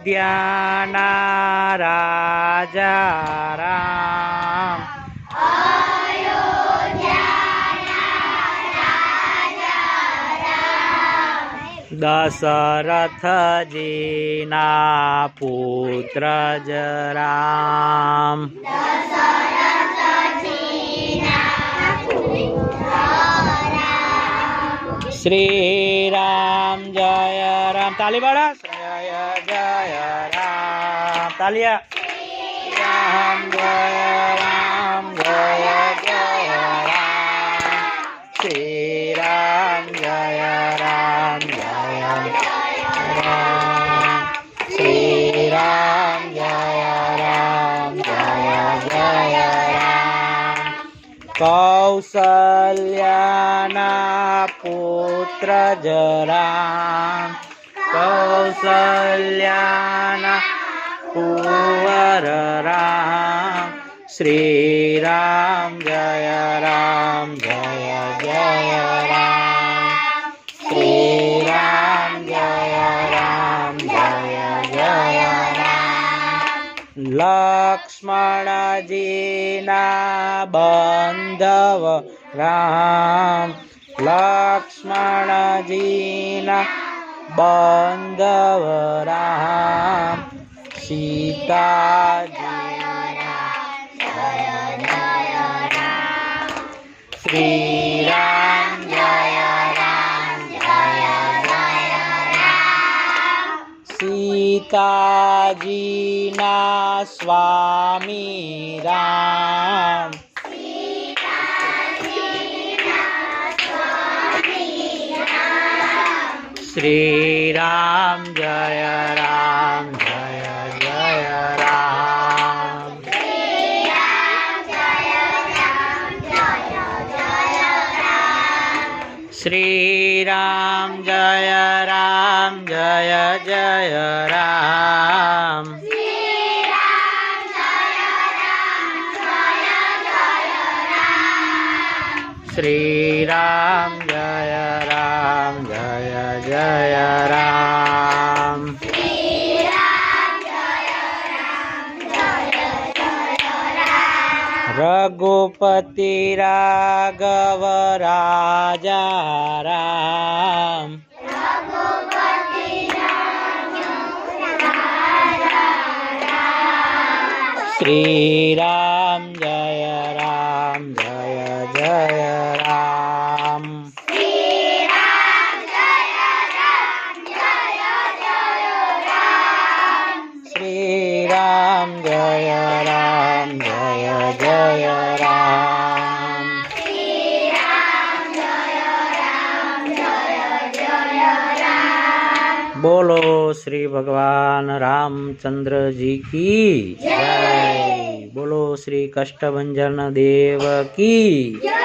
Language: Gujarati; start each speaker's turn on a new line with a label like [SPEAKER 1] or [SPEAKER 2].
[SPEAKER 1] અયોધ્યાના રાજા રામ, દશરથજીના પુત્ર જ રામ, શ્રી રામ જય રામ. તાલી બાળા, જય જય રામ. તાલિયા. રામ જય રામ, જય જય રામ. શ્રી રામ જય રામ, જય રામ. શ્રી રામ જય રામ, જય જય રામ. કૌશલ્યાના પુત્ર જ રામ, કૌશલ્યાના કુંવર રામ. શ્રી રામ જય રામ, જય જય રામ. શ્રી રામ જય રામ, જય જય રામ. લક્ષ્મણજીના બાંધવ રામ, લક્ષ્મણજીના બાંધવ રામ. સીતાજીના જય જય રામ. શ્રી રામ જય રામ, જય જય રામ. સીતાજીના સ્વામી રામ, શ્રી રામ જય રામ, જય જય રામ. શ્રી રામ જય રામ, જય જય રામ. શ્રી રામ જય રામ, જય જય રામ. રઘુપતિ રાઘવ રાજા રામ, શ્રી રામ જય રામ, જય જય રામ. શ્રી રામ જય રામ, જય જય રામ. બોલો શ્રી ભગવાન રામચંદ્ર જી की जय. बोलो श्री कष्टभंजन देव की जय.